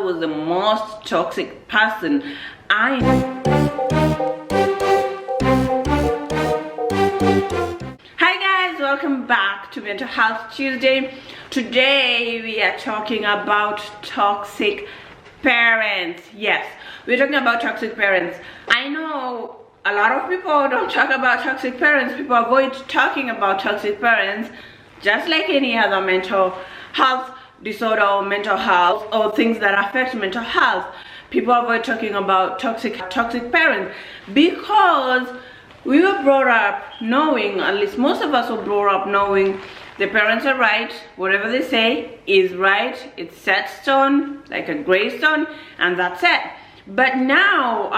was the most toxic person I Hi guys, welcome back to Mental Health Tuesday. Today we are talking about toxic parents. Yes, we're talking about toxic parents. I know a lot of people don't talk about toxic parents. People avoid talking about toxic parents, just like any other mental health disorder or mental health or things that affect mental health. People avoid talking about toxic parents because we were brought up knowing, at least most of us were brought up knowing, the parents are right, whatever they say is right, it's set stone, like a gravestone, and that's it. But now,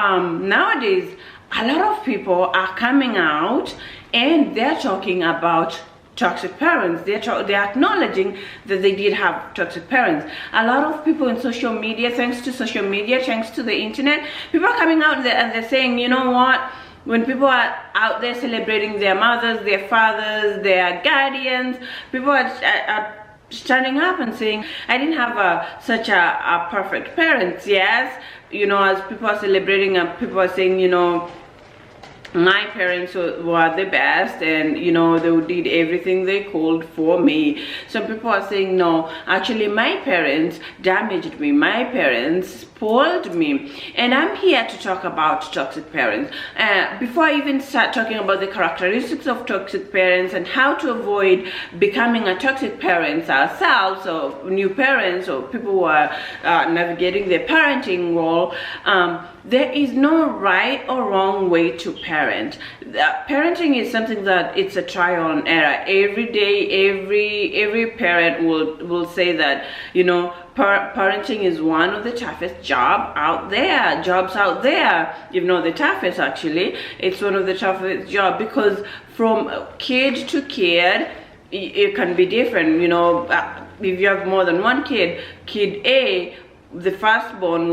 nowadays, a lot of people are coming out and they're talking about toxic parents. They're acknowledging that they did have toxic parents. A lot of people in social media, thanks to social media, thanks to the internet, people are coming out there and they're saying, you know what, when people are out there celebrating their mothers, their fathers, their guardians, people are standing up and saying, I didn't have such a perfect parents. Yes, you know, as people are celebrating and people are saying, you know, my parents were the best, and you know, they did everything they could for me. Some people are saying, no, actually my parents damaged me, my parents spoiled me. And I'm here to talk about toxic parents. Before I even start talking about the characteristics of toxic parents and how to avoid becoming a toxic parents ourselves, or new parents, or people who are navigating their parenting role, there is no right or wrong way to parent. Parenting is something that it's a trial and error. Every day, every parent will say that, you know, parenting is one of the toughest jobs out there, if not the toughest. Actually, it's one of the toughest jobs because from kid to kid, it can be different. You know, if you have more than one kid, kid A, the firstborn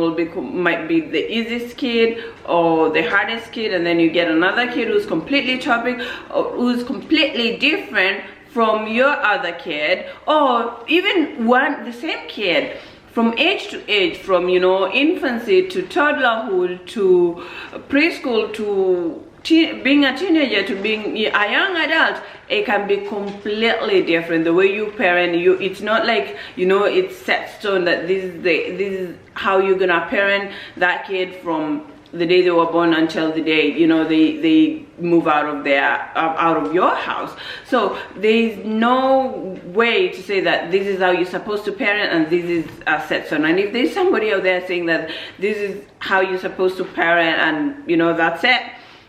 might be the easiest kid or the hardest kid, and then you get another kid who's completely who's completely different from your other kid, or even the same kid, from age to age, from, you know, infancy to toddlerhood to preschool to being a teenager to being a young adult. It can be completely different. The way you parent, it's not like, you know, it's set stone that this is how you're gonna parent that kid from the day they were born until the day, you know, they move out of your house. So there's no way to say that this is how you're supposed to parent and this is a set stone. And if there's somebody out there saying that this is how you're supposed to parent and, you know, that's it,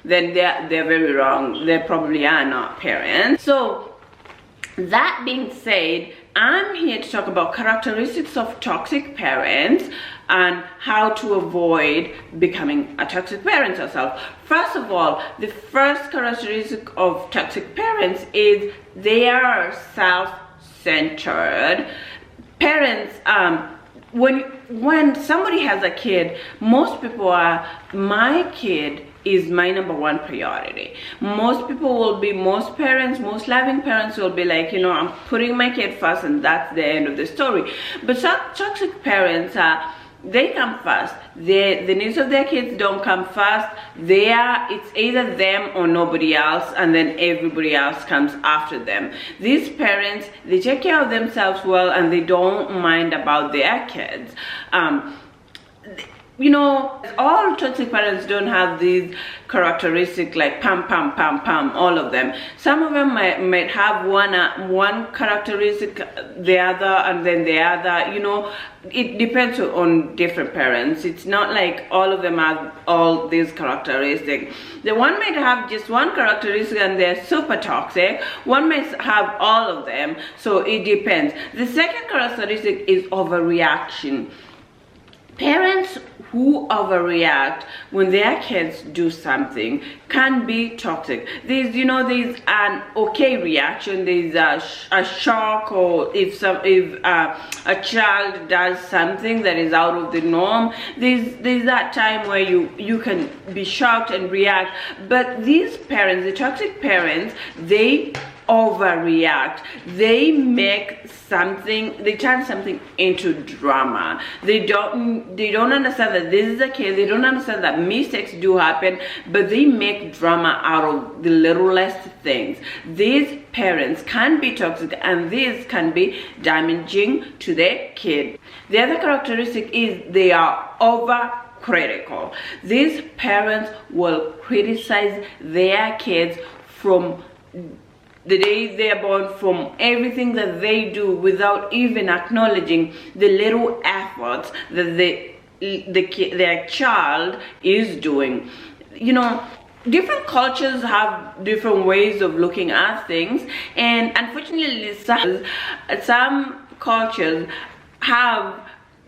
then they're very wrong. They probably are not parents. So that being said, I'm here to talk about characteristics of toxic parents and how to avoid becoming a toxic parent yourself. First of all, the first characteristic of toxic parents is they are self-centered. Parents, when somebody has a kid, most people are, my kid is my number one priority. Most parents, most loving parents will be like, you know, I'm putting my kid first and that's the end of the story. But toxic parents they come first. The needs of their kids don't come first. It's either them or nobody else, and then everybody else comes after them. These parents, they take care of themselves well and they don't mind about their kids. You know, all toxic parents don't have these characteristics like pam pam pam pam, all of them. Some of them might have one characteristic, the other, and then the other. You know, it depends on different parents. It's not like all of them have all these characteristics. The one might have just one characteristic and they're super toxic. One might have all of them, so it depends. The second characteristic is overreaction. Parents who overreact when their kids do something can be toxic. There's an okay reaction, there's a shock, or if a child does something that is out of the norm, there's that time where you can be shocked and react. But these parents, the toxic parents, they overreact. They turn something into drama. They don't understand that this is a kid. They don't understand that mistakes do happen, but they make drama out of the littlest things. These parents can be toxic, and this can be damaging to their kid. The other characteristic is they are overcritical. These parents will criticize their kids from the day they are born, from everything that they do, without even acknowledging the little efforts that their child is doing. You know, different cultures have different ways of looking at things, and unfortunately some cultures have,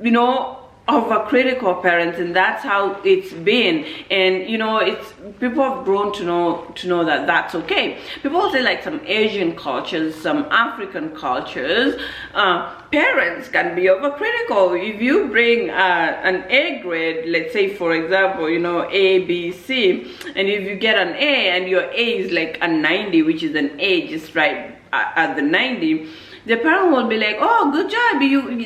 you know, overcritical parents, and that's how it's been. And you know, it's people have grown to know that that's okay. People say, like, some Asian cultures, some African cultures, parents can be overcritical. If you bring an A grade, let's say for example, you know, A, B, C, and if you get an A and your A is like a 90, which is an A just right at the 90, the parent will be like, oh, good job.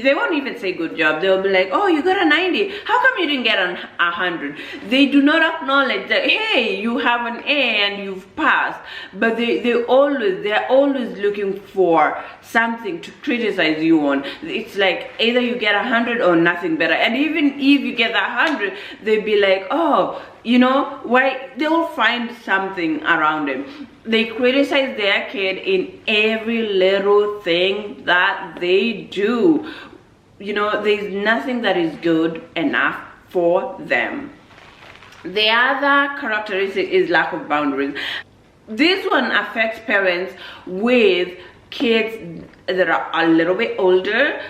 They won't even say good job. They'll be like, oh, you got a 90. How come you didn't get a 100? They do not acknowledge that, hey, you have an A and you've passed. But they're always looking for something to criticize you on. It's like either you get 100 or nothing better. And even if you get 100, they'll be like, oh, you know, why? They'll find something around them. They criticize their kid in every little thing that they do. You know, there's nothing that is good enough for them. The other characteristic is lack of boundaries. This one affects parents with kids that are a little bit older,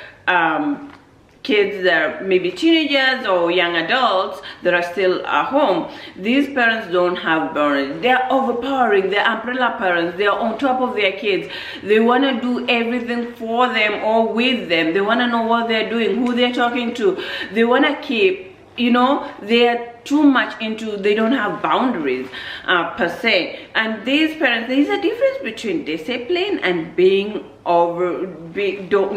kids that are maybe teenagers or young adults that are still at home. These parents don't have boundaries. They're overpowering. They're umbrella parents. They're on top of their kids. They want to do everything for them or with them. They want to know what they're doing, who they're talking to. They want to keep, you know, they're too much into, they don't have boundaries per se. And these parents, there's a difference between discipline and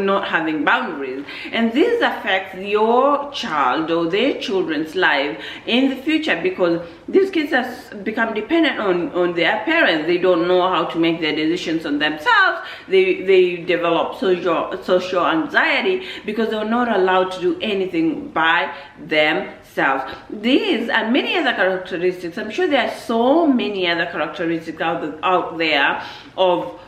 not having boundaries, and this affects your child or their children's life in the future, because these kids have become dependent on their parents. They don't know how to make their decisions on themselves. They develop social anxiety because they're not allowed to do anything by themselves. These and many other characteristics, I'm sure there are so many other characteristics out there of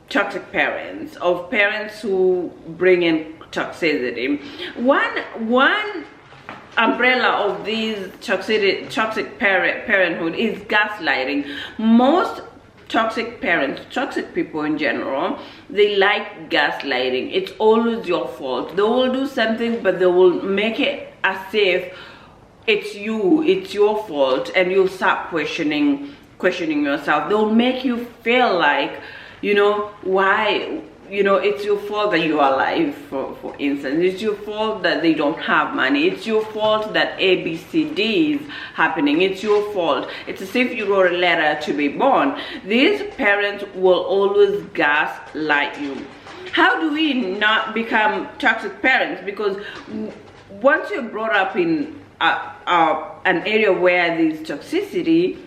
toxic parents, of parents who bring in toxicity. One umbrella of these toxic parenthood is gaslighting. Most toxic parents, toxic people in general, they like gaslighting. It's always your fault. They will do something, but they will make it as if it's your fault, and you'll start questioning yourself. They'll make you feel like, you know, why, you know, it's your fault that you're alive, for instance. It's your fault that they don't have money. It's your fault that ABCD is happening. It's your fault. It's as if you wrote a letter to be born. These parents will always gaslight you. How do we not become toxic parents? Because once you're brought up in an area where there's toxicity,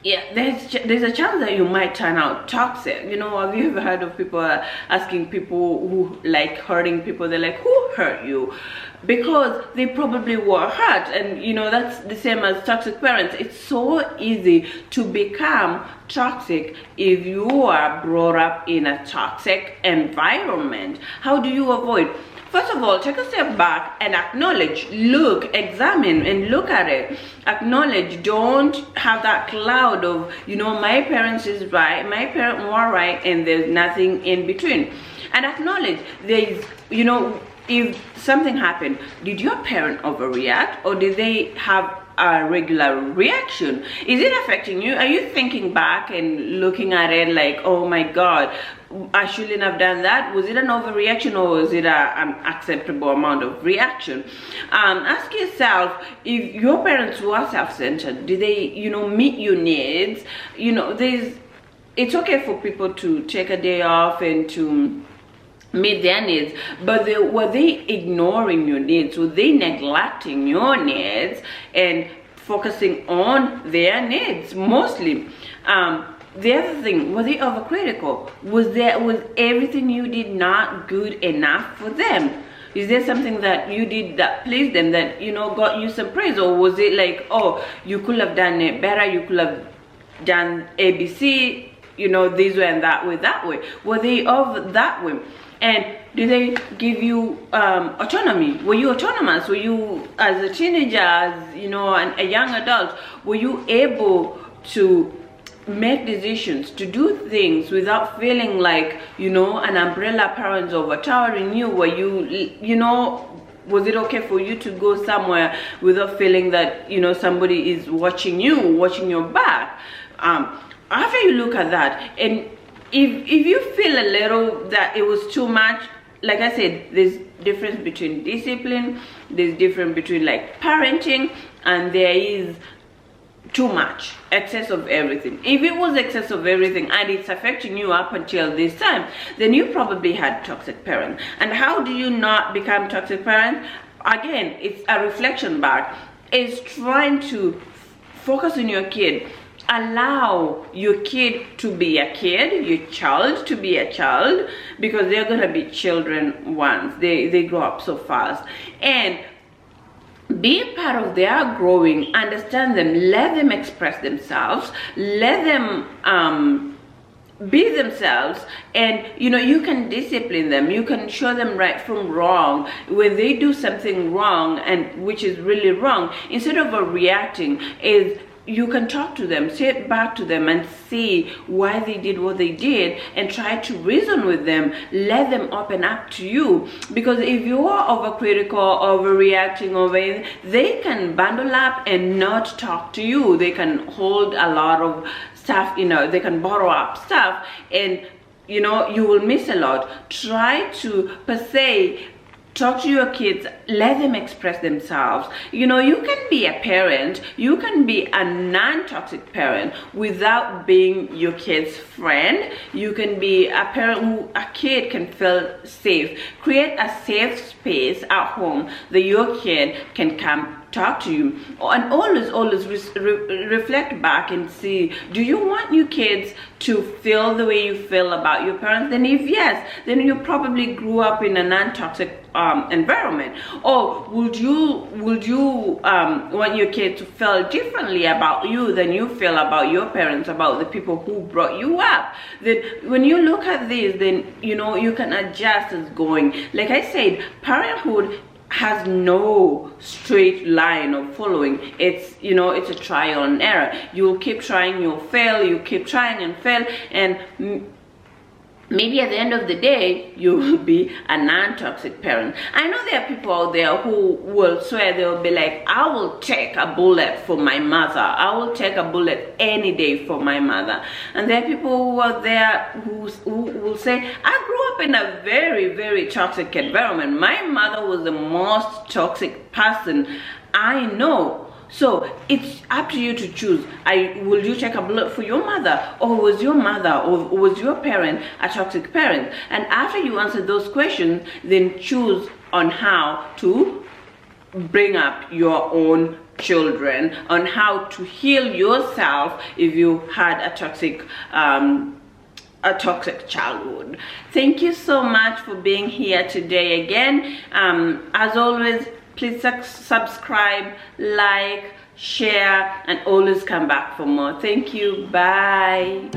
yeah, there's a chance that you might turn out toxic. You know, have you ever heard of people asking people who like hurting people, they're like, who hurt you? Because they probably were hurt. And you know, that's the same as toxic parents. It's so easy to become toxic if you are brought up in a toxic environment. How do you avoid? First of all, take a step back and acknowledge, look, examine and look at it. Acknowledge. Don't have that cloud of, you know, my parents is right, my parent more right, and there's nothing in between. And acknowledge there's, you know, if something happened, did your parent overreact, or did they have a regular reaction? Is it affecting you? Are you thinking back and looking at it like, oh my god, I shouldn't have done that? Was it an overreaction, or was it an acceptable amount of reaction? Ask yourself, if your parents were self-centered, did they, you know, meet your needs? You know, there's it's okay for people to take a day off and to meet their needs, but were they ignoring your needs? Were they neglecting your needs and focusing on their needs mostly? The other thing, were they overcritical? Was everything you did not good enough for them? Is there something that you did that pleased them, that, you know, got you some praise? Or was it like, oh, you could have done it better, you could have done ABC, you know, this way and that way? Were they of that way? And did they give you autonomy? Were you autonomous? Were you, as a teenager, as, you know, a young adult, were you able to make decisions, to do things without feeling like, you know, an umbrella parent overtowering you? Were you know, was it okay for you to go somewhere without feeling that, you know, somebody is watching you, watching your back? After you look at that, and if you feel a little that it was too much, like I said, there's difference between discipline, there's difference between like parenting, and there is too much, excess of everything. If it was excess of everything and it's affecting you up until this time, then you probably had toxic parents. And how do you not become toxic parent? Again, it's a reflection back. It's trying to focus on your kid. Allow your kid to be a kid, your child to be a child, because they're gonna be children once they grow up so fast. And be a part of their growing, understand them, let them express themselves, let them be themselves, and, you know, you can discipline them, you can show them right from wrong. When they do something wrong, and which is really wrong, instead of reacting, is you can talk to them, sit back to them and see why they did what they did, and try to reason with them, let them open up to you. Because if you are overcritical, overreacting, they can bundle up and not talk to you. They can hold a lot of stuff, you know, they can borrow up stuff, and, you know, you will miss a lot. Try to, per se, talk to your kids, let them express themselves. You know, you can be a parent, you can be a non-toxic parent without being your kid's friend. You can be a parent who a kid can feel safe. Create a safe space at home that your kid can come talk to you. And always reflect back and see, do you want your kids to feel the way you feel about your parents? Then if yes, then you probably grew up in a non-toxic environment. Or would you want your kid to feel differently about you than you feel about your parents, about the people who brought you up? Then when you look at this, then, you know, you can adjust as going. Like I said, parenthood has no straight line of following. It's, you know, it's a trial and error. You'll keep trying, you'll fail, you keep trying and fail, and maybe at the end of the day, you will be a non-toxic parent. I know there are people out there who will swear, they'll be like, I will take a bullet for my mother. I will take a bullet any day for my mother. And there are people who are there who will say, I grew up in a very, very toxic environment. My mother was the most toxic person I know. So it's up to you to choose. Will you take a bullet for your mother, or was your mother or was your parent a toxic parent? And after you answer those questions, then choose on how to bring up your own children, on how to heal yourself if you had a toxic childhood. Thank you so much for being here today again. As always, please subscribe, like, share, and always come back for more. Thank you. Bye.